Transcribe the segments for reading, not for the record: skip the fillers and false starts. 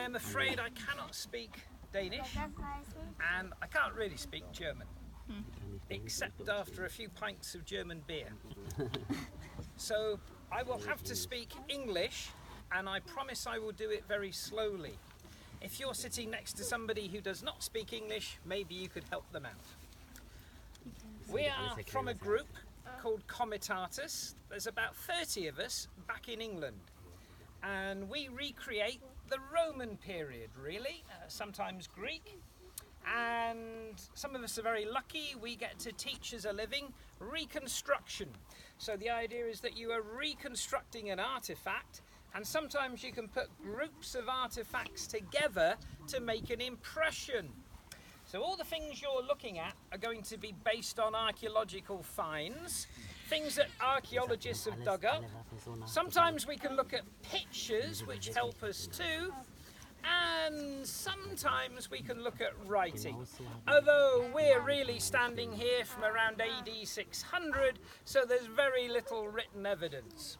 am afraid I cannot speak Danish, and I can't really speak German, except after a few pints of German beer. So I will have to speak English, and I promise I will do it very slowly. If you're sitting next to somebody who does not speak English, maybe you could help them out. We are from a group called Comitatus. There's about 30 of us back in England, and we recreate the Roman period, really, sometimes Greek, and some of us are very lucky. We get to teach as a living reconstruction. So the idea is that you are reconstructing an artifact, and sometimes you can put groups of artifacts together to make an impression. So all the things you're looking at are going to be based on archaeological finds, things that archaeologists have dug up. Sometimes we can look at pictures, which help us too, and sometimes we can look at writing. Although we're really standing here from around AD 600, so there's very little written evidence.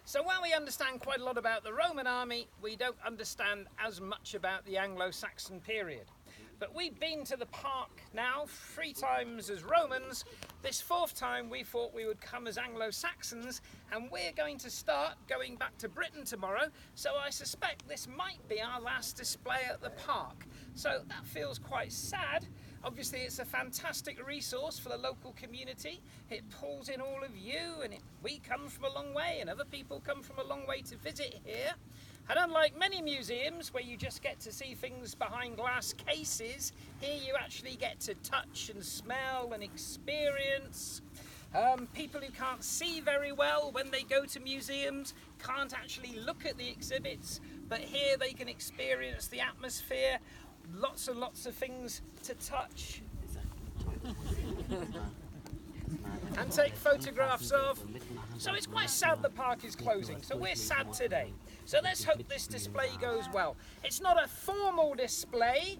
So while we understand quite a lot about the Roman army, we don't understand as much about the Anglo-Saxon period. But we've been to the park now 3 times as Romans. This 4th time we thought we would come as Anglo-Saxons, and we're going to start going back to Britain tomorrow, so I suspect this might be our last display at the park. So that feels quite sad. Obviously it's a fantastic resource for the local community. It pulls in all of you, and we come from a long way, and other people come from a long way to visit here. And unlike many museums where you just get to see things behind glass cases, here you actually get to touch and smell and experience. People who can't see very well when they go to museums can't actually look at the exhibits, but here they can experience the atmosphere, lots and lots of things to touch and take photographs of. So it's quite sad the park is closing, so we're sad today. So let's hope this display goes well. It's not a formal display.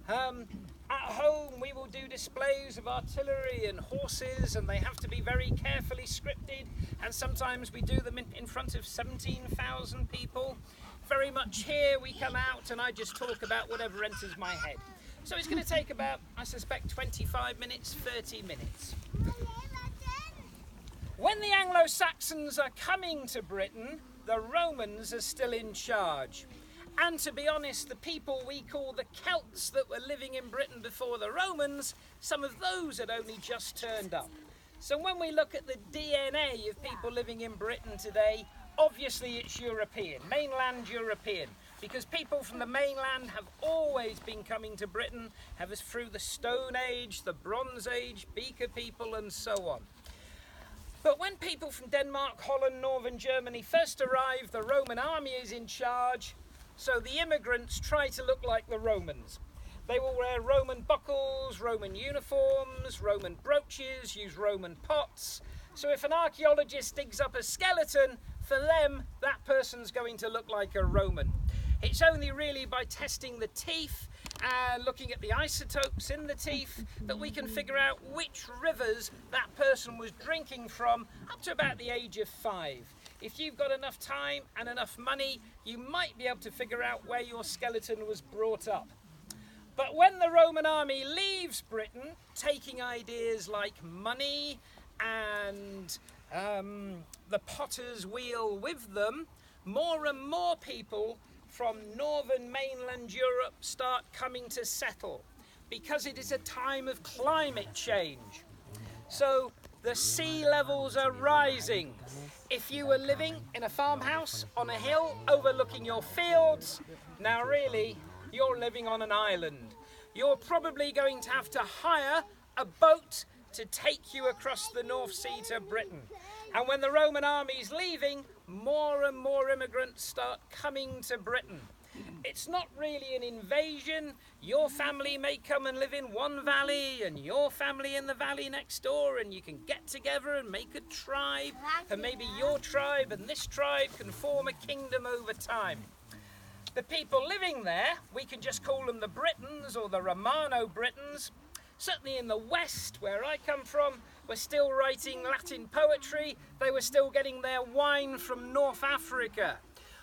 At home we will do displays of artillery and horses, and they have to be very carefully scripted, and sometimes we do them in front of 17,000 people. Very much here we come out and I just talk about whatever enters my head. So it's going to take about, I suspect, 25 minutes, 30 minutes. When the Anglo-Saxons are coming to Britain, the Romans are still in charge. And to be honest, the people we call the Celts that were living in Britain before the Romans, some of those had only just turned up. So when we look at the DNA of people living in Britain today, obviously it's European, mainland European, because people from the mainland have always been coming to Britain, ever through the Stone Age, the Bronze Age, Beaker people and so on. But when people from Denmark, Holland, northern Germany first arrived, the Roman army is in charge, so the immigrants try to look like the Romans. They will wear Roman buckles, Roman uniforms, Roman brooches, use Roman pots. So if an archaeologist digs up a skeleton, for them, that person's going to look like a Roman. It's only really by testing the teeth and looking at the isotopes in the teeth that we can figure out which rivers that person was drinking from up to about the age of 5. If you've got enough time and enough money, you might be able to figure out where your skeleton was brought up. But when the Roman army leaves Britain, taking ideas like money and the potter's wheel with them, more and more people from northern mainland Europe start coming to settle, because it is a time of climate change. So the sea levels are rising. If you were living in a farmhouse on a hill overlooking your fields, now really you're living on an island. You're probably going to have to hire a boat to take you across the North Sea to Britain. And when the Roman army's leaving, more and more immigrants start coming to Britain. It's not really an invasion. Your family may come and live in one valley and your family in the valley next door, and you can get together and make a tribe, and maybe your tribe and this tribe can form a kingdom over time. The people living there, we can just call them the Britons or the Romano-Britons. Certainly in the West, where I come from, we're still writing Latin poetry. They were still getting their wine from North Africa.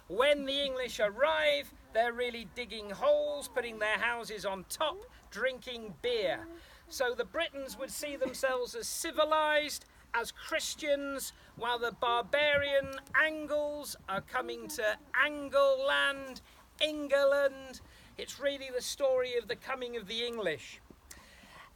When the English arrive, they're really digging holes, putting their houses on top, drinking beer. So the Britons would see themselves as civilized, as Christians, while the barbarian Angles are coming to Angleland, England. It's really the story of the coming of the English.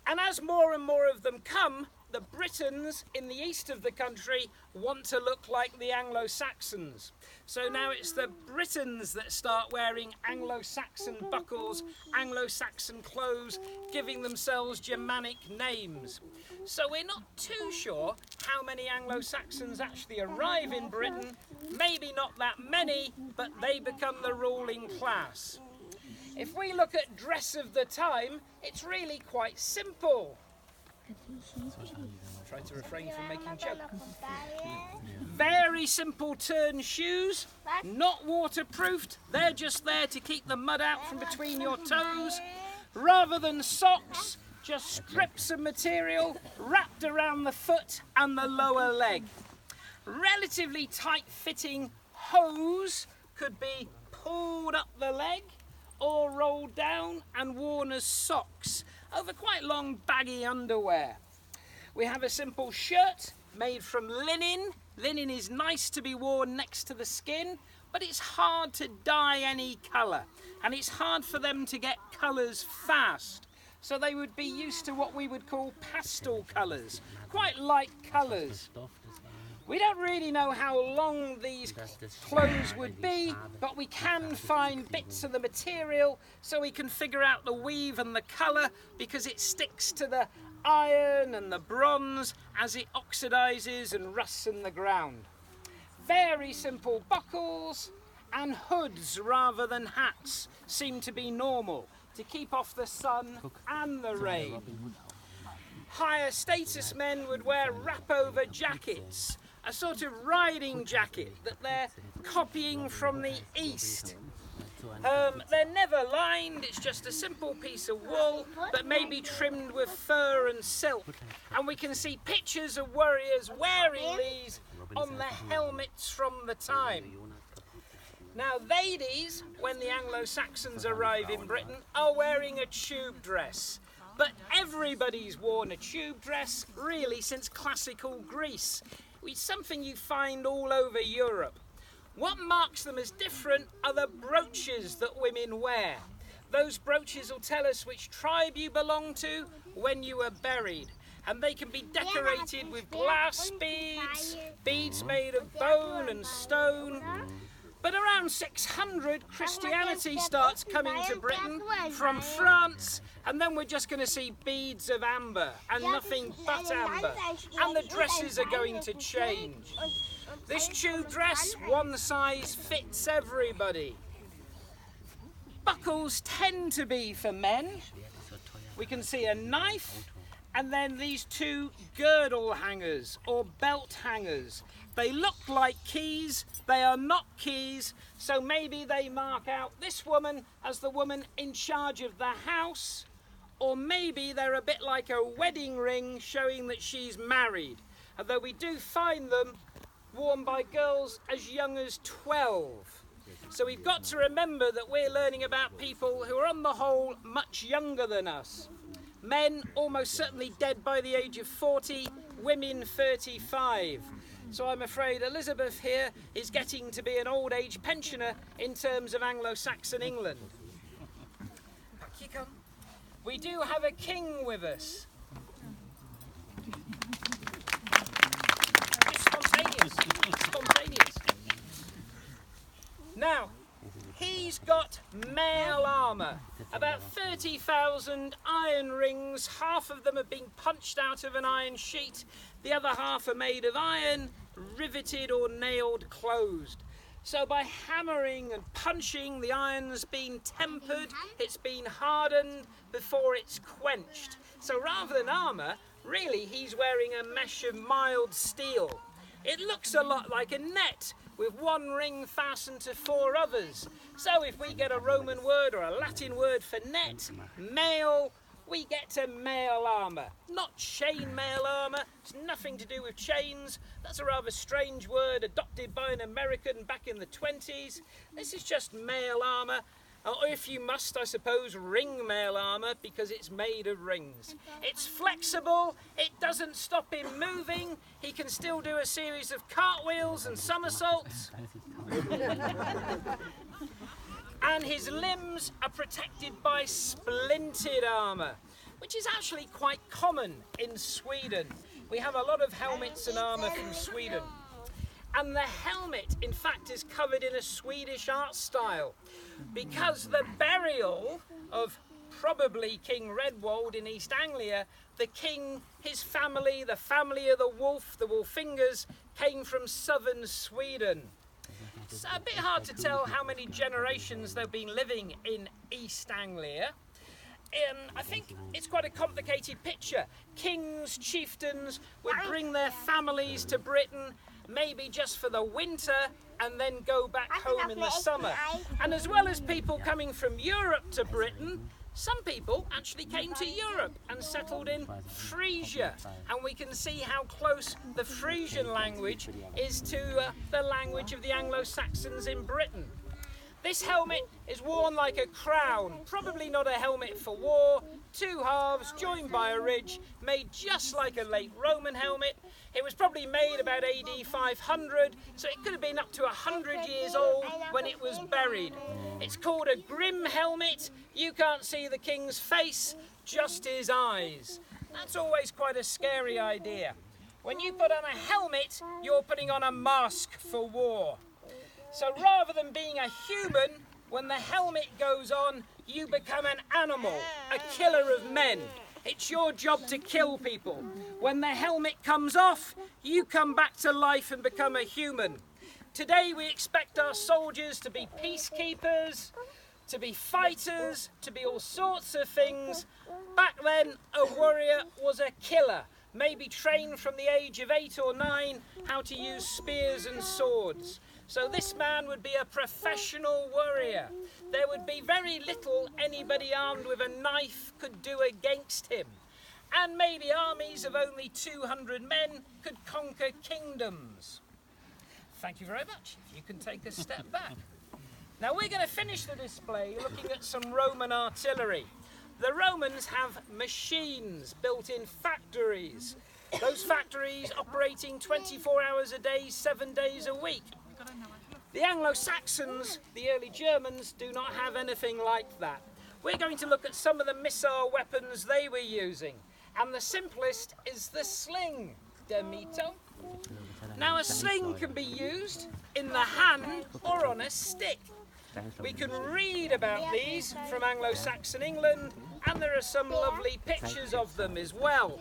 And as more and more of them come, the Britons in the east of the country want to look like the Anglo-Saxons. So now it's the Britons that start wearing Anglo-Saxon buckles, Anglo-Saxon clothes, giving themselves Germanic names. So we're not too sure how many Anglo-Saxons actually arrive in Britain. Maybe not that many, but they become the ruling class. If we look at dress of the time, it's really quite simple. Try to refrain from making jokes. Very simple turn shoes, not waterproofed. They're just there to keep the mud out from between your toes. Rather than socks, just strips of material wrapped around the foot and the lower leg. Relatively tight-fitting hose could be pulled up the leg or rolled down and worn as socks over quite long baggy underwear. We have a simple shirt made from linen. Linen is nice to be worn next to the skin, but it's hard to dye any colour, and it's hard for them to get colours fast. So they would be used to what we would call pastel colours, quite light colours. We don't really know how long these clothes would be, but we can find bits of the material so we can figure out the weave and the colour, because it sticks to the iron and the bronze as it oxidises and rusts in the ground. Very simple buckles and hoods rather than hats seem to be normal to keep off the sun and the rain. Higher status men would wear wrap-over jackets, a sort of riding jacket that they're copying from the East. They're never lined, it's just a simple piece of wool, but maybe trimmed with fur and silk. And we can see pictures of warriors wearing these on the helmets from the time. Now, ladies, when the Anglo-Saxons arrive in Britain, are wearing a tube dress. But everybody's worn a tube dress, really, since classical Greece. It's something you find all over Europe. What marks them as different are the brooches that women wear. Those brooches will tell us which tribe you belong to when you were buried. And they can be decorated with glass beads, beads made of bone and stone. But around 600, Christianity starts coming to Britain from France, and then we're just going to see beads of amber and nothing but amber. And the dresses are going to change. This tube dress, one size fits everybody. Buckles tend to be for men. We can see a knife, and then these two girdle hangers or belt hangers. They look like keys, they are not keys, so maybe they mark out this woman as the woman in charge of the house, or maybe they're a bit like a wedding ring showing that she's married, although we do find them worn by girls as young as 12. So we've got to remember that we're learning about people who are on the whole much younger than us. Men almost certainly dead by the age of 40, women 35. So I'm afraid Elizabeth here is getting to be an old age pensioner in terms of Anglo-Saxon England. Back you come. We do have a king with us. Just spontaneous. Spontaneous. Now, he's got mail armour. About 30,000 iron rings. Half of them have been punched out of an iron sheet. The other half are made of iron, riveted or nailed closed. So by hammering and punching, the iron's been tempered, it's been hardened before it's quenched. So rather than armour, really he's wearing a mesh of mild steel. It looks a lot like a net, with one ring fastened to 4 others. So if we get a Roman word or a Latin word for net, mail, we get to mail armour. Not chain mail armour, it's nothing to do with chains. That's a rather strange word adopted by an American back in the 20s. This is just mail armour. Or if you must, I suppose, ring mail armour because it's made of rings. It's flexible, it doesn't stop him moving, he can still do a series of cartwheels and somersaults. And his limbs are protected by splintered armour, which is actually quite common in Sweden. We have a lot of helmets and armour from Sweden. And the helmet, in fact, is covered in a Swedish art style because the burial of probably King Redwold in East Anglia, the king, his family, the family of the Wolfingers, came from southern Sweden. It's a bit hard to tell how many generations they've been living in East Anglia. I think it's quite a complicated picture. Kings, chieftains would bring their families to Britain, maybe just for the winter, and then go back home in the summer. And as well as people coming from Europe to Britain, some people actually came to Europe and settled in Frisia. And we can see how close the Frisian language is to the language of the Anglo-Saxons in Britain. This helmet is worn like a crown, probably not a helmet for war, two halves joined by a ridge, made just like a late Roman helmet. It was probably made about AD 500, so it could have been up to 100 years old when it was buried. It's called a grim helmet. You can't see the king's face, just his eyes. That's always quite a scary idea. When you put on a helmet, you're putting on a mask for war. So rather than being a human, when the helmet goes on, you become an animal, a killer of men. It's your job to kill people. When the helmet comes off, you come back to life and become a human. Today we expect our soldiers to be peacekeepers, to be fighters, to be all sorts of things. Back then, a warrior was a killer, maybe trained from the age of 8 or 9 how to use spears and swords. So this man would be a professional warrior. There would be very little anybody armed with a knife could do against him. And maybe armies of only 200 men could conquer kingdoms. Thank you very much. If you can take a step back. Now we're going to finish the display looking at some Roman artillery. The Romans have machines built in factories. Those factories operating 24 hours a day, 7 days a week. The Anglo-Saxons, the early Germans, do not have anything like that. We're going to look at some of the missile weapons they were using. And the simplest is the sling, Demito. Now a sling can be used in the hand or on a stick. We can read about these from Anglo-Saxon England, and there are some lovely pictures of them as well.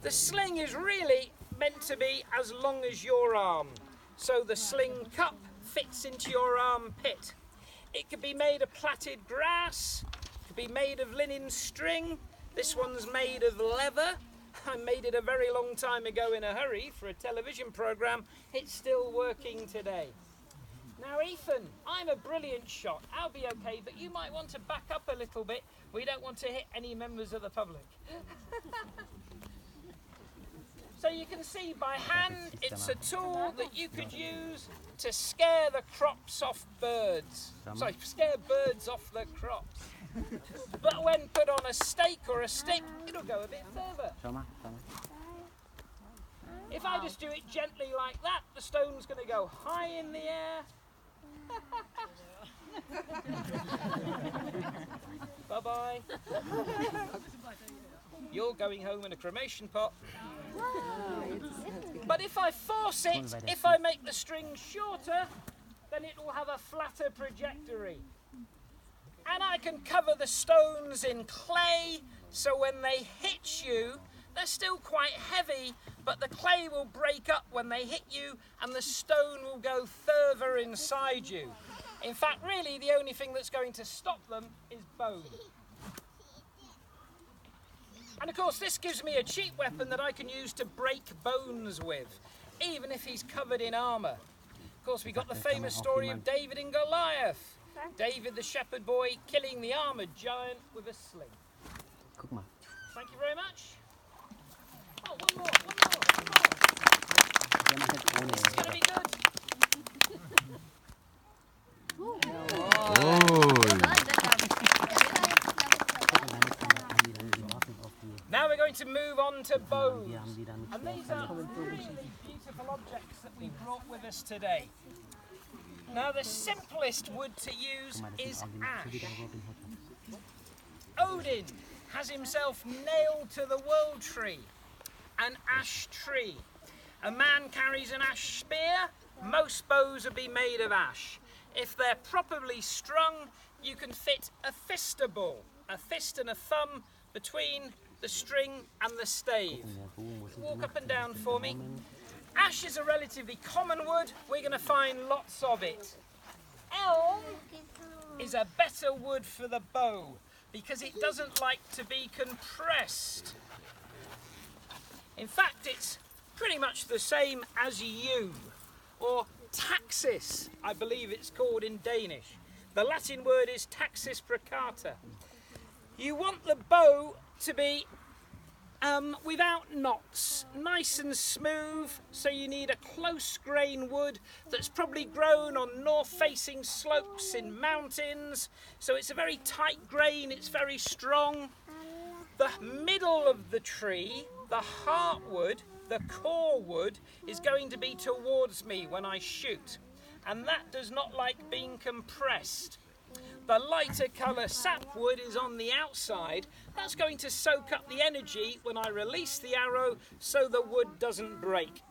The sling is really meant to be as long as your arm. So the sling cup fits into your armpit. It could be made of plaited grass, it could be made of linen string. This one's made of leather. I made it a very long time ago in a hurry for a television programme. It's still working today. Now Ethan, I'm a brilliant shot. I'll be okay, but you might want to back up a little bit. We don't want to hit any members of the public. So you can see by hand, it's a tool that you could use to scare the crops off birds. Sorry, scare birds off the crops. But when put on a stake or a stick, it'll go a bit further. If I just do it gently like that, the stone's going to go high in the air. Bye-bye. You're going home in a cremation pot. But if I force it, if I make the string shorter, then it will have a flatter trajectory. And I can cover the stones in clay, so when they hit you, they're still quite heavy, but the clay will break up when they hit you, and the stone will go further inside you. In fact, really, the only thing that's going to stop them is bone. And of course, this gives me a cheap weapon that I can use to break bones with, even if he's covered in armour. Of course, we got the famous story of David and Goliath. David, the shepherd boy, killing the armoured giant with a sling. Thank you very much. Oh, one more. This is going to be good. Now we're going to move on to bows. And these are really beautiful objects that we brought with us today. Now the simplest wood to use is ash. Odin has himself nailed to the world tree an ash tree. A man carries an ash spear. Most bows will be made of ash. If they're properly strung, you can fit a fistable, a fist and a thumb between the string and the stave. Walk up and down for me. Ash is a relatively common wood. We're going to find lots of it. Elm is a better wood for the bow because it doesn't like to be compressed. In fact, it's pretty much the same as yew, or taxis, I believe it's called in Danish. The Latin word is taxis precata. You want the bow to be without knots, nice and smooth, so you need a close grain wood that's probably grown on north-facing slopes in mountains, so it's a very tight grain, it's very strong. The middle of the tree, the heartwood, the core wood, is going to be towards me when I shoot, and that does not like being compressed. The lighter colour sapwood is on the outside. That's going to soak up the energy when I release the arrow so the wood doesn't break.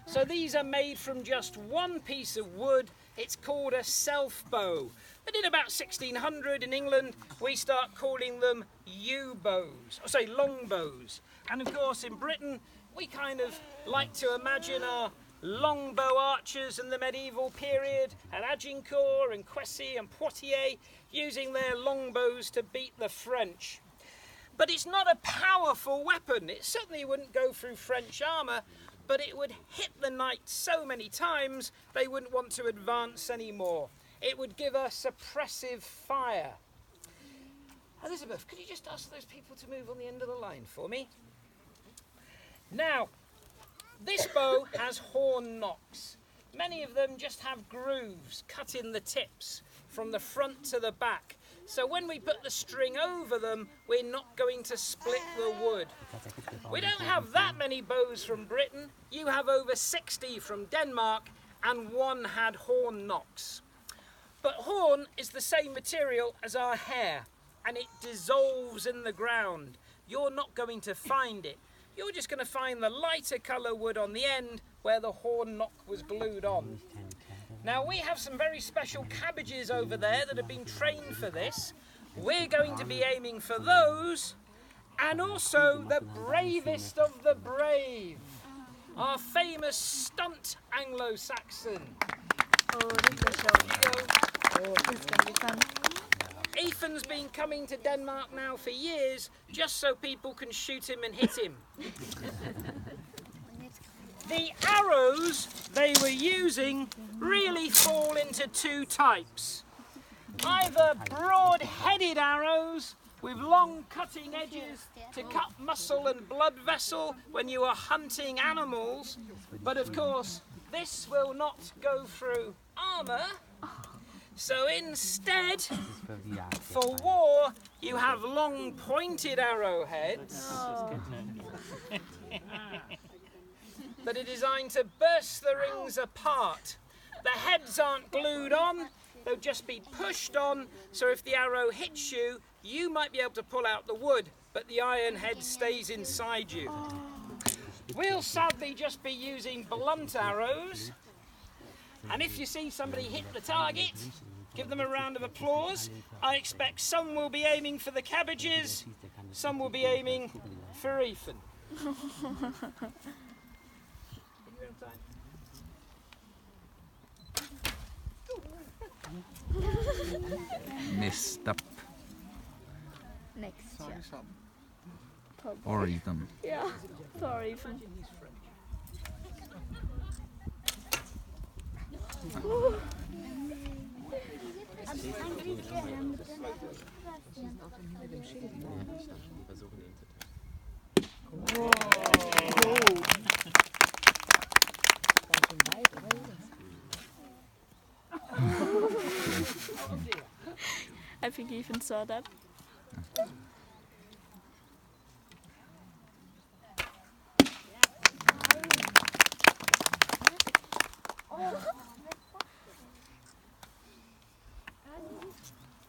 So these are made from just one piece of wood. It's called a self bow. But in about 1600 in England, we start calling them yew bows, or say long bows. And of course in Britain, we kind of like to imagine our longbow archers in the medieval period, and Agincourt and Crécy and Poitiers using their longbows to beat the French. But it's not a powerful weapon. It certainly wouldn't go through French armour, but it would hit the knight so many times they wouldn't want to advance anymore. It would give a suppressive fire. Elizabeth, could you just ask those people to move on the end of the line for me? Now, this bow has horn nocks. Many of them just have grooves cut in the tips from the front to the back. So when we put the string over them, we're not going to split the wood. We don't have that many bows from Britain. You have over 60 from Denmark, and one had horn nocks. But horn is the same material as our hair, and it dissolves in the ground. You're not going to find it. You're just going to find the lighter colour wood on the end where the horn knock was glued on. Now we have some very special cabbages over there that have been trained for this. We're going to be aiming for those, and also the bravest of the brave, our famous stunt Anglo-Saxon. Ethan's been coming to Denmark now for years, just so people can shoot him and hit him. The arrows they were using really fall into two types. Either broad-headed arrows with long cutting edges to cut muscle and blood vessel when you are hunting animals, but of course this will not go through armour. So instead, for war, you have long pointed arrowheads that are designed to burst the rings apart. The heads aren't glued on, they'll just be pushed on, so if the arrow hits you, you might be able to pull out the wood, but the iron head stays inside you. We'll sadly just be using blunt arrows, and if you see somebody hit the target, give them a round of applause. I expect some will be aiming for the cabbages, some will be aiming for Ethan. Messed up. Next, yeah. Or Ethan. Yeah, sorry. I think you even saw that.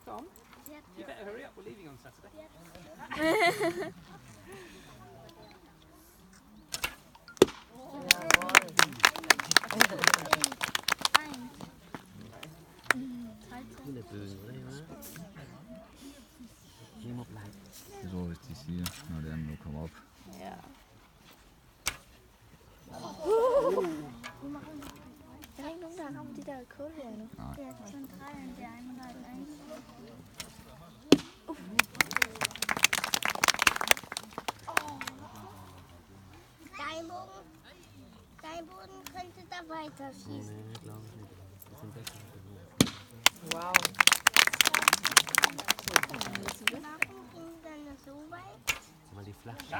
Tom, you better hurry up, we're leaving on Saturday. Så hvis de siger, når det andet nu kommer op. Ja. Der er ikke nogen, der har ramt de der kålhuer nu. Nej. Det er sådan træerne der ene. Steinboden könnte da weiter schießen. Nee, glaube ich nicht. Die sind besser. Wow. Warum ging dann so weit? Weil die flach schießen.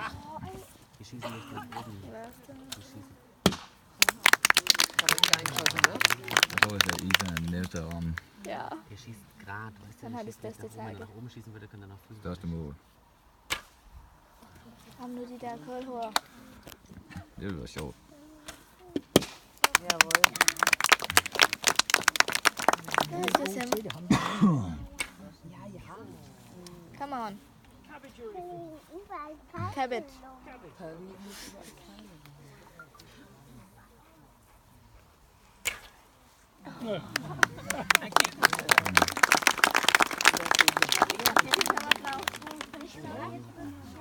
Die schießen nicht nach oben. Die schießen. Kan man ikke egenskøjse med? Jeg tror, at Isa er den næste at ramme Ja. Der schießt gerade. Weißt du, Dann der hat es schießt nicht das nach oben. Wenn er Detail. nach oben schießen würde, könnte er nach det fünf. største mål. Ram nu de der kålhuer. Det ville være sjovt. Jawohl. Just him. Come on. Überall Pfeile. Cabbage.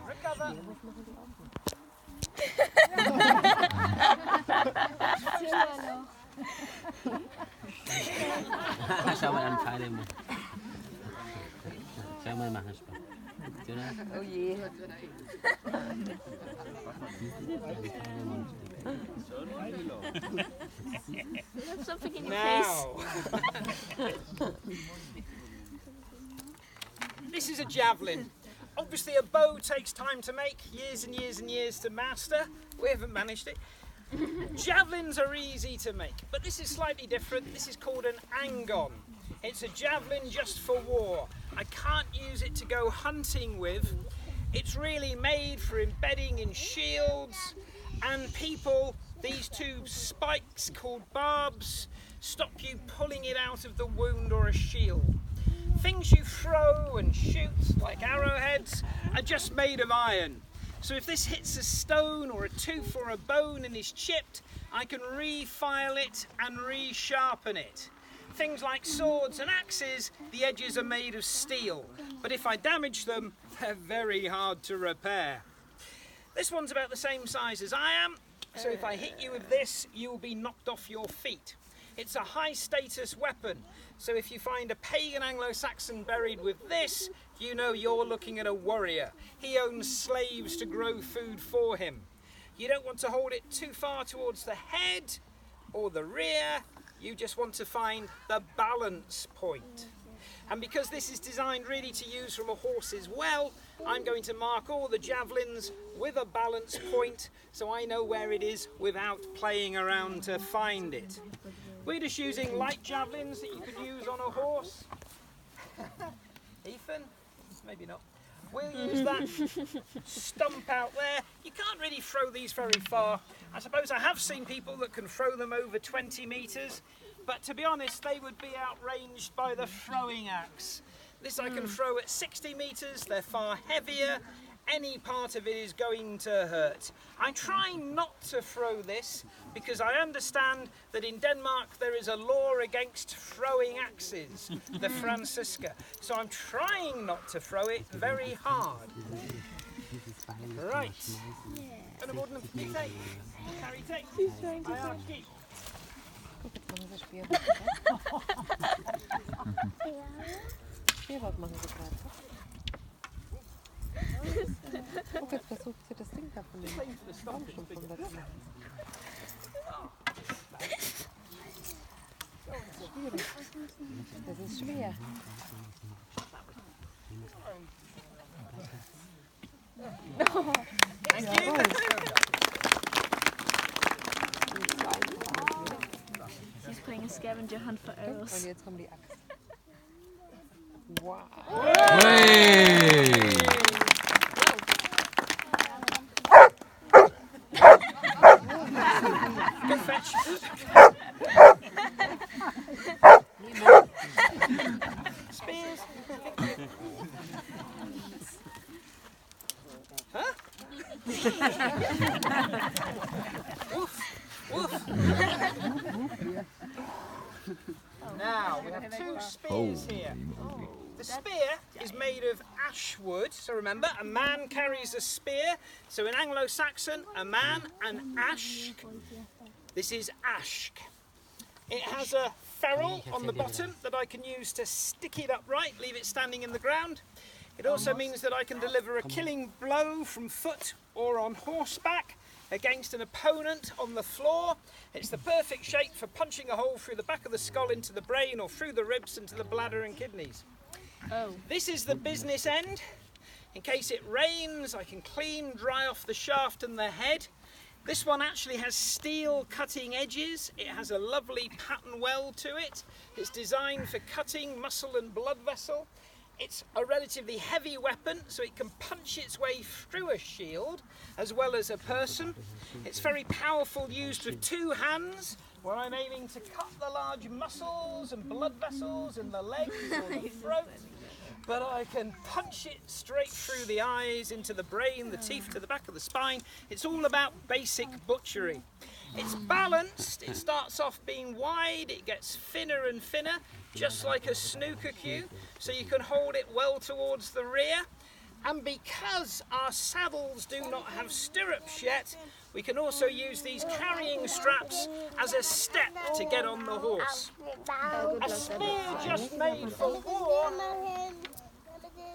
Recover. Schau mal an Pfeile im Mund. Schau mal, machen Spaß. Jonas? Oh je. There's something in your face. Now. This is a javelin. Obviously a bow takes time to make, years and years and years to master. We haven't managed it. Javelins are easy to make, but this is slightly different. This is called an angon. It's a javelin just for war. I can't use it to go hunting with. It's really made for embedding in shields and people. These two spikes called barbs stop you pulling it out of the wound or a shield. Things you throw and shoot, like arrowheads, are just made of iron. So if this hits a stone or a tooth or a bone and is chipped, I can refile it and resharpen it. Things like swords and axes, the edges are made of steel, but if I damage them, they're very hard to repair. This one's about the same size as I am, so if I hit you with this, you will be knocked off your feet. It's a high status weapon, so if you find a pagan Anglo-Saxon buried with this, you know you're looking at a warrior. He owns slaves to grow food for him. You don't want to hold it too far towards the head or the rear, you just want to find the balance point. And because this is designed really to use from a horse's well, I'm going to mark all the javelins with a balance point so I know where it is without playing around to find it. We're just using light javelins that you could use on a horse. Ethan? Maybe not. We'll use that stump out there. You can't really throw these very far. I suppose I have seen people that can throw them over 20 metres, but to be honest, they would be outranged by the throwing axe. This I can throw at 60 metres, they're far heavier. Any part of it is going to hurt. I try not to throw this because I understand that in Denmark there is a law against throwing axes, the Francisca. So I'm trying not to throw it very hard. Right. Kan du den i tag? Carry tag. Machen Sie Speerwort. Speerwort machen Sie gerade. Guck, jetzt versucht sie das Ding da von dem Baumstumpf vom letzten Mal. Das ist schwer. Thank you. She's playing a scavenger hunt for arrows. Und jetzt kommt die Axt. Wow. Hey! Good fetch. Spears. Huh? Woof. Woof. Now, we have two spears here. The spear is made of ash wood, so remember, a man carries a spear. So in Anglo-Saxon, a man, an ashk. This is ashk. It has a ferrule on the bottom that I can use to stick it upright, leave it standing in the ground. It also means that I can deliver a killing blow from foot or on horseback against an opponent on the floor. It's the perfect shape for punching a hole through the back of the skull into the brain or through the ribs into the bladder and kidneys. This is the business end. In case it rains, I can clean, dry off the shaft and the head. This one actually has steel cutting edges. It has a lovely pattern weld to it. It's designed for cutting muscle and blood vessel. It's a relatively heavy weapon, so it can punch its way through a shield as well as a person. It's very powerful, used with two hands, where I'm aiming to cut the large muscles and blood vessels in the legs or the throat. But I can punch it straight through the eyes, into the brain, the teeth, to the back of the spine. It's all about basic butchery. It's balanced. It starts off being wide, it gets thinner and thinner, just like a snooker cue, so you can hold it well towards the rear. And because our saddles do not have stirrups yet, we can also use these carrying straps as a step to get on the horse. A spear just made for war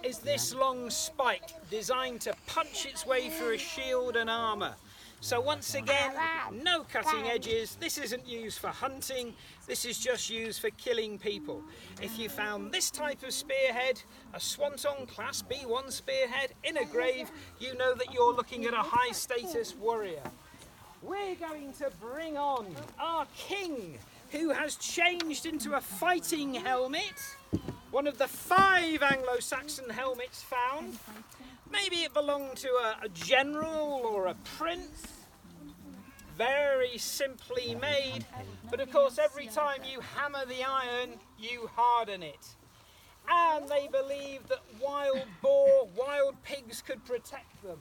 is this long spike designed to punch its way through a shield and armour. So once again, no cutting edges. This isn't used for hunting, this is just used for killing people. If you found this type of spearhead, a Swanton Class B1 spearhead in a grave, you know that you're looking at a high status warrior. We're going to bring on our king, who has changed into a fighting helmet. One of the 5 Anglo-Saxon helmets found. Maybe it belonged to a general or a prince. Very simply made, but of course every time you hammer the iron, you harden it. And they believed that wild boar, wild pigs could protect them.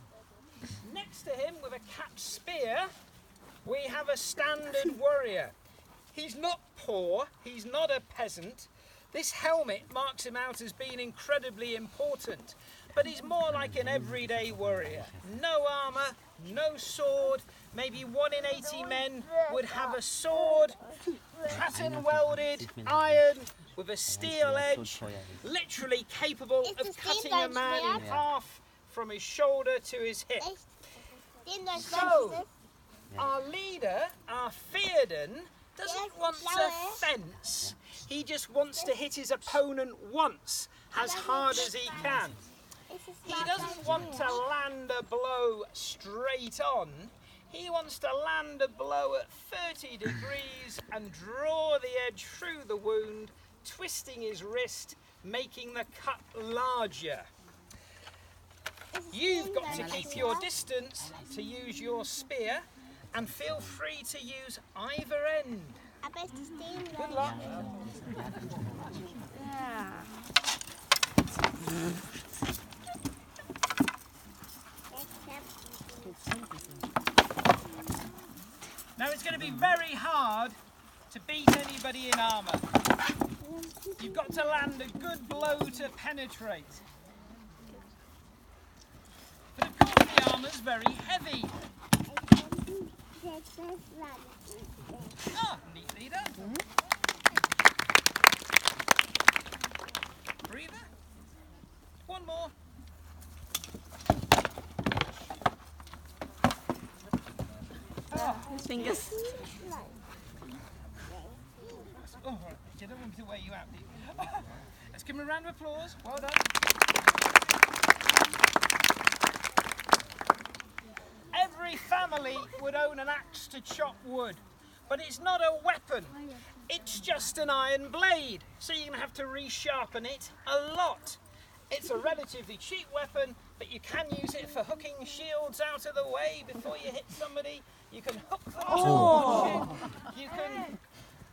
Next to him, with a capped spear, we have a standard warrior. He's not poor, he's not a peasant. This helmet marks him out as being incredibly important, but he's more like an everyday warrior. No armour, no sword, maybe 1 in 80 men would have a sword, pattern welded, iron, with a steel edge, literally capable of cutting a man in half from his shoulder to his hip. So, our leader, our Theoden, doesn't want to fence, he just wants to hit his opponent once, as hard as he can. He doesn't want to land a blow straight on, he wants to land a blow at 30 degrees and draw the edge through the wound, twisting his wrist, making the cut larger. You've got to keep your distance to use your spear, and feel free to use either end. Good luck. Now it's going to be very hard to beat anybody in armour. You've got to land a good blow to penetrate. But of course the armour's very heavy. Ah, neatly done. Breather. One more. His fingers. Oh, right. you don't want me to wear you out, do you? Let's give him a round of applause. Well done. Every family would own an axe to chop wood, but it's not a weapon. It's just an iron blade, so you're going to have to resharpen it a lot. It's a relatively cheap weapon, but you can use it for hooking shields out of the way before you hit somebody. You can hook them to the ship. You can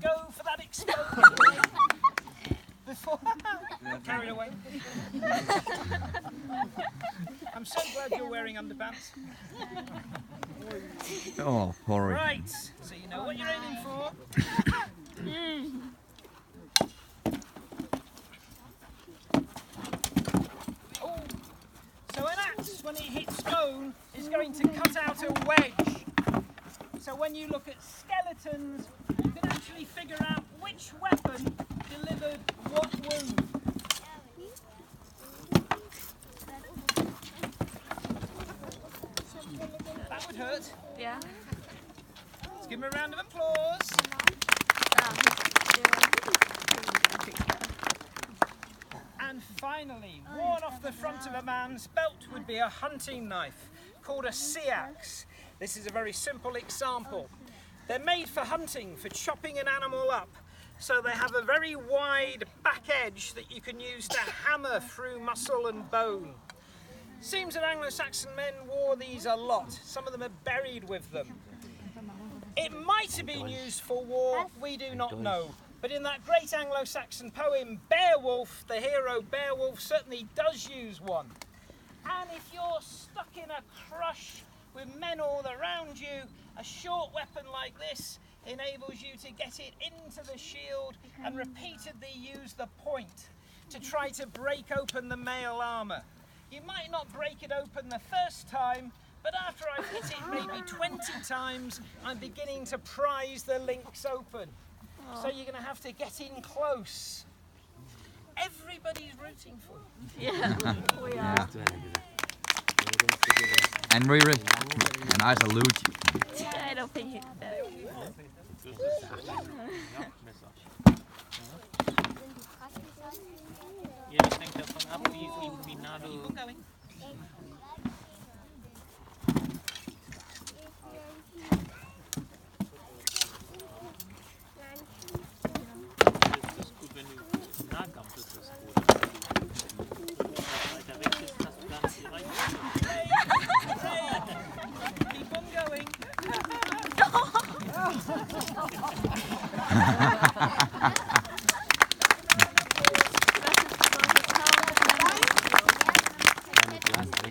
go for that explosion before carried away. I'm so glad you're wearing underpants. Oh, horrid. Right, so you know what you're aiming for. Oh, so an axe, when it hits stone, is going to cut out a wedge. So when you look at skeletons, you can actually figure out which weapon delivered what wound. That would hurt. Yeah. Let's give him a round of applause. And finally, worn off the front of a man's belt would be a hunting knife called a sea axe. This is a very simple example. They're made for hunting, for chopping an animal up. So they have a very wide back edge that you can use to hammer through muscle and bone. Seems that Anglo-Saxon men wore these a lot. Some of them are buried with them. It might have been used for war, we do not know. But in that great Anglo-Saxon poem, Beowulf, the hero Beowulf certainly does use one. And if you're stuck in a crush with men all around you, a short weapon like this enables you to get it into the shield and repeatedly use the point to try to break open the mail armour. You might not break it open the first time, but after I've hit it maybe 20 times, I'm beginning to prise the links open. So you're going to have to get in close. Everybody's rooting for you. Yeah, we are. And and I salute you. I don't think he's better. Ja, das hängt davon ab, wie nah du... Das ist gut, wenn du im Nahkampf bist, das ist gut. Weiter weg bist, hast du gar nicht die Reichweite. Keep on going.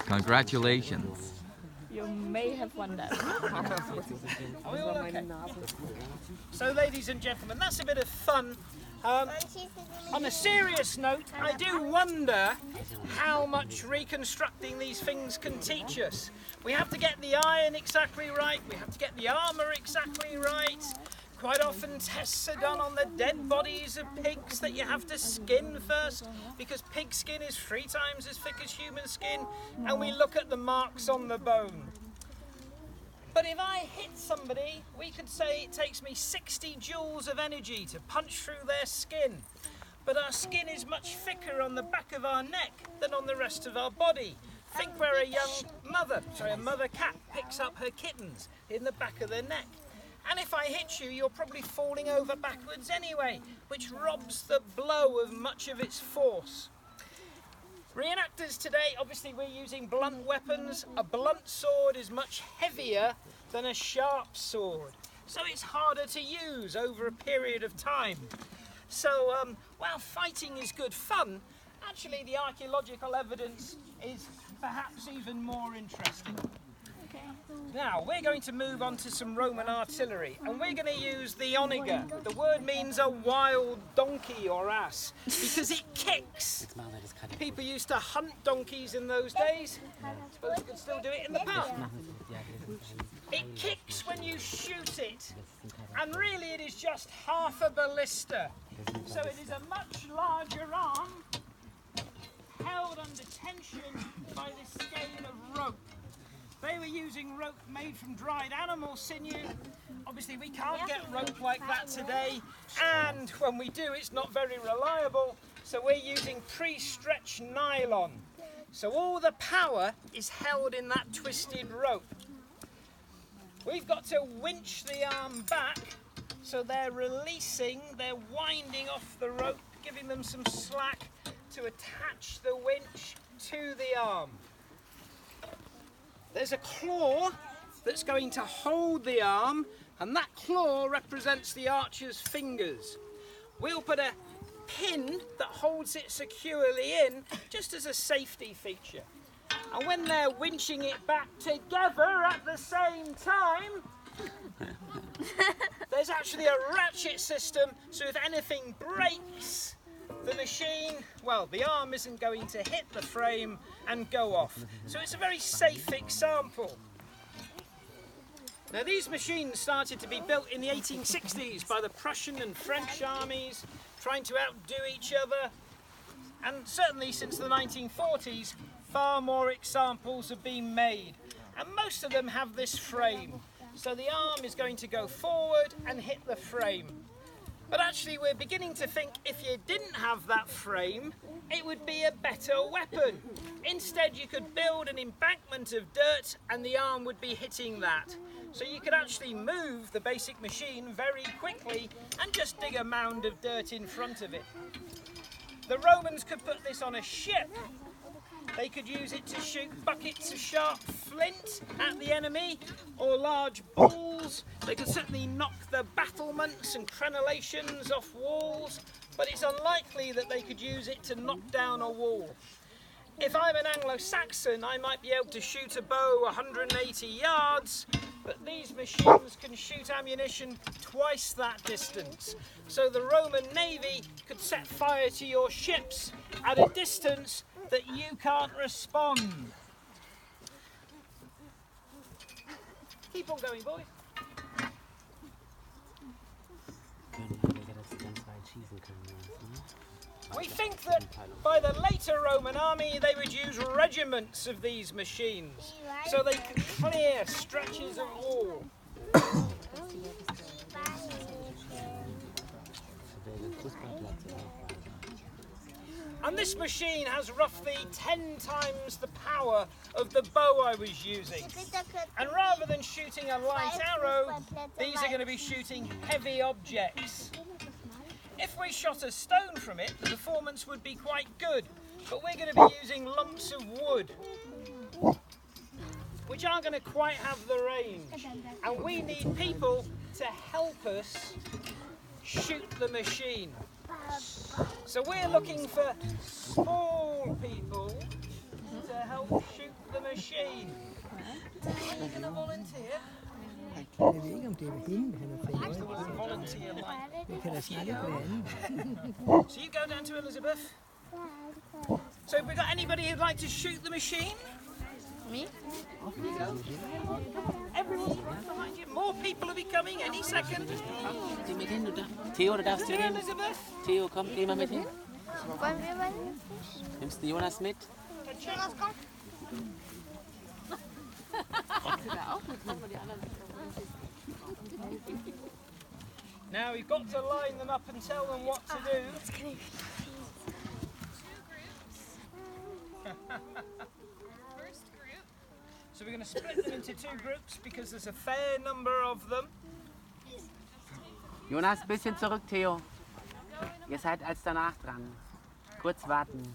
Congratulations. You may have won that. Are we all okay? So, ladies and gentlemen, that's a bit of fun. On a serious note, I do wonder how much reconstructing these things can teach us. We have to get the iron exactly right, we have to get the armour exactly right. Quite often tests are done on the dead bodies of pigs that you have to skin first, because pig skin is 3 times as thick as human skin, and we look at the marks on the bone. But if I hit somebody, we could say it takes me 60 joules of energy to punch through their skin. But our skin is much thicker on the back of our neck than on the rest of our body. Think where a mother cat picks up her kittens in the back of their neck. And if I hit you, you're probably falling over backwards anyway, which robs the blow of much of its force. Reenactors today, obviously we're using blunt weapons. A blunt sword is much heavier than a sharp sword, so it's harder to use over a period of time. So while fighting is good fun, actually the archaeological evidence is perhaps even more interesting. Now, we're going to move on to some Roman artillery, and we're going to use the onager. The word means a wild donkey or ass, because it kicks. People used to hunt donkeys in those days. I suppose you could still do it in the past. It kicks when you shoot it, and really it is just half a ballista. So it is a much larger arm, held under tension by this skein of rope. They were using rope made from dried animal sinew. Obviously we can't get rope like that today, and when we do it's not very reliable, so we're using pre-stretched nylon. So all the power is held in that twisted rope. We've got to winch the arm back, so they're winding off the rope, giving them some slack to attach the winch to the arm. There's a claw that's going to hold the arm, and that claw represents the archer's fingers. We'll put a pin that holds it securely in, just as a safety feature. And when they're winching it back together at the same time, there's actually a ratchet system, so if anything breaks the machine, well, the arm isn't going to hit the frame and go off. So it's a very safe example. Now these machines started to be built in the 1860s by the Prussian and French armies, trying to outdo each other. And certainly since the 1940s, far more examples have been made. And most of them have this frame. So the arm is going to go forward and hit the frame. But actually we're beginning to think if you didn't have that frame, it would be a better weapon. Instead you could build an embankment of dirt and the arm would be hitting that. So you could actually move the basic machine very quickly and just dig a mound of dirt in front of it. The Romans could put this on a ship. They could use it to shoot buckets of sharp flint at the enemy, or large balls. They could certainly knock the battlements and crenellations off walls, but it's unlikely that they could use it to knock down a wall. If I'm an Anglo-Saxon, I might be able to shoot a bow 180 yards, but these machines can shoot ammunition twice that distance. So the Roman Navy could set fire to your ships at a distance that you can't respond. Keep on going, boys. We think that by the later Roman army they would use regiments of these machines, so they could clear stretches of wall. And this machine has roughly 10 times the power of the bow I was using. And rather than shooting a light arrow, these are going to be shooting heavy objects. If we shot a stone from it, the performance would be quite good, but we're going to be using lumps of wood, which aren't going to quite have the range. And we need people to help us shoot the machine. So we're looking for small people to help shoot the machine. Are you going to volunteer? Jeg ved ikke, om det er hende, han er fra. Volunteer like. Jeg kan da snakke med hende. So you go down to Elizabeth. So have we got anybody who'd like to shoot the machine? Me? Everyone's right behind you. More people will be coming any second. Geh mit hin, Theo, du darfst hier Here, hin. Elizabeth. Theo, komm, geh mal mit hin. Wollen wir mal nicht? Nimmst du Jonas mit? Jonas, komm. Now we've got to line them up and tell them what to do. So we're going to split them into two groups because there's a fair number of them. Jonas, bisschen zurück, Theo. Ihr seid als danach dran. Kurz warten.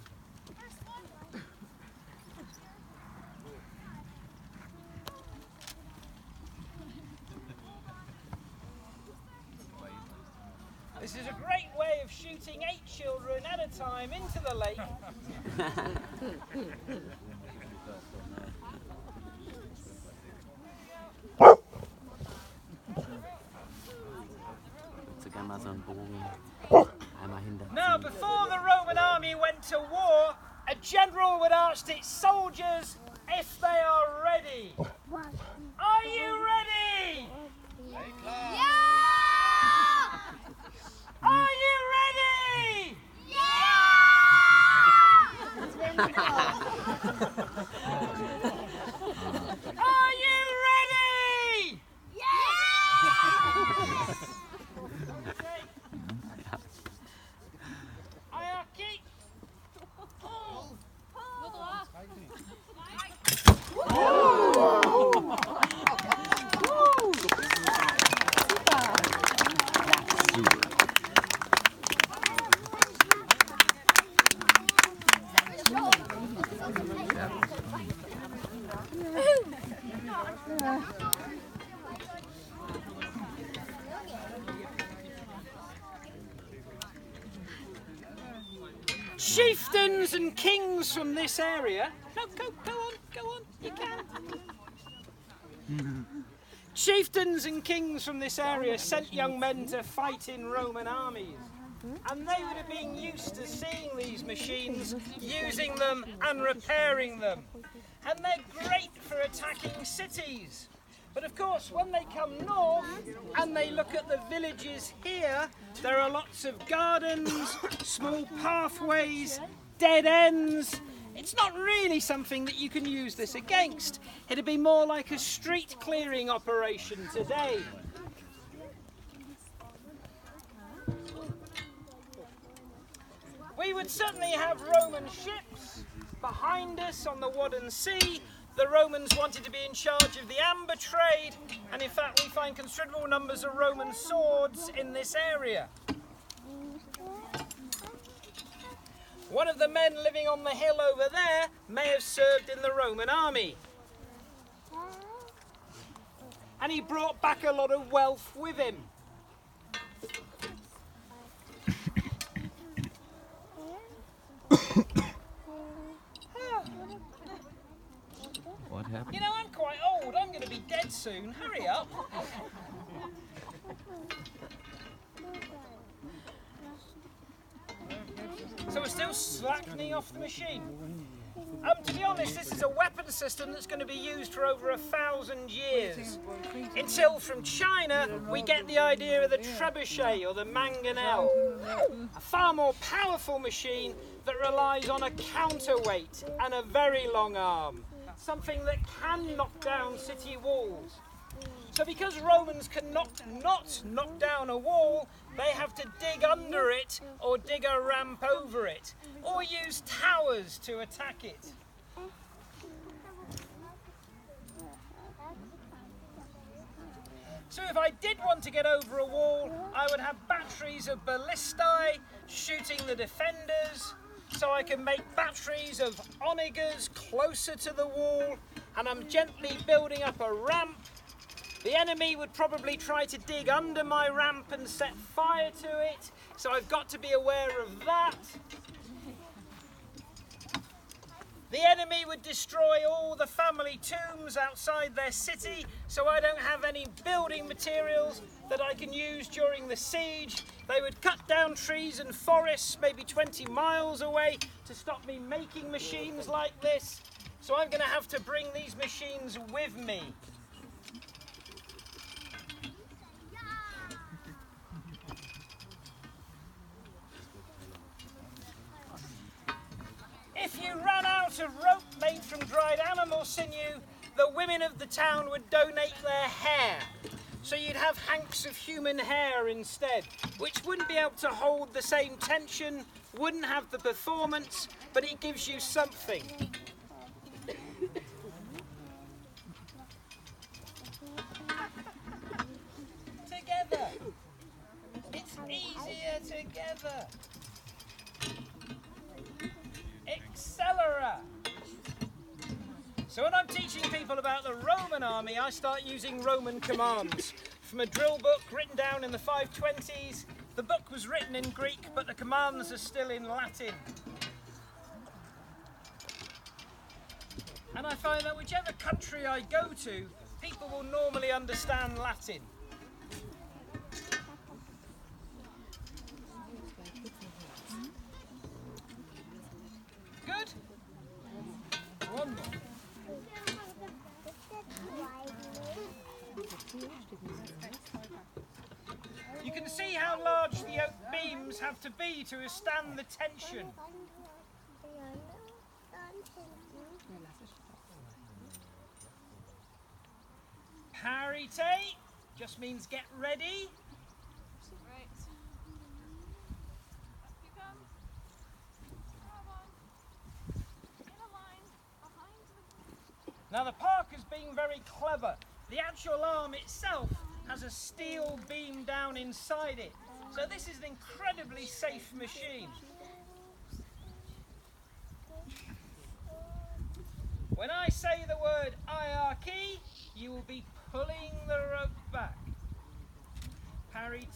This is a great way of shooting 8 children at a time into the lake. Sogar mal so einen Bogen. Einmal hinter. Now, before the Roman army went to war, a general would ask its soldiers if they are ready. Are you ready? Ja! Are you ready? Das werden wir auch. Are Chieftains and kings from this area. No, go on, you can. Chieftains and kings from this area sent young men to fight in Roman armies. And they would have been used to seeing these machines, using them and repairing them. And they're great for attacking cities. But of course, when they come north and they look at the villages here, there are lots of gardens, small pathways, dead ends. It's not really something that you can use this against. It'd be more like a street clearing operation today. We would certainly have Roman ships behind us on the Wadden Sea. The Romans wanted to be in charge of the amber trade, and in fact we find considerable numbers of Roman swords in this area. One of the men living on the hill over there may have served in the Roman army. And he brought back a lot of wealth with him. What happened? You know, I'm quite old. I'm going to be dead soon. Hurry up. So we're still slackening off the machine. To be honest, this is a weapon system that's going to be used for over 1,000 years. Until from China, we get the idea of the trebuchet or the mangonel. A far more powerful machine that relies on a counterweight and a very long arm. Something that can knock down city walls. So because Romans can not knock down a wall, they have to dig under it or dig a ramp over it or use towers to attack it. So if I did want to get over a wall, I would have batteries of ballistae shooting the defenders, so I can make batteries of onagers closer to the wall, and I'm gently building up a ramp. The enemy would probably try to dig under my ramp and set fire to it, so I've got to be aware of that. The enemy would destroy all the family tombs outside their city, so I don't have any building materials that I can use during the siege. They would cut down trees and forests maybe 20 miles away to stop me making machines like this. So I'm going to have to bring these machines with me. If you ran out of rope made from dried animal sinew, the women of the town would donate their hair. So you'd have hanks of human hair instead, which wouldn't be able to hold the same tension, wouldn't have the performance, but it gives you something. Together. It's easier together. Accelera. So when I'm teaching people about the Roman army, I start using Roman commands from a drill book written down in the 520s. The book was written in Greek, but the commands are still in Latin. And I find that whichever country I go to, people will normally understand Latin. Good? One more. You can see how large the oak beams have to be to withstand the tension. Parite just means get ready. Now the Parker's being very clever. The actual arm itself has a steel beam down inside it. So this is an incredibly safe machine. When I say the word IRK, you will be pulling the rope back. Parite.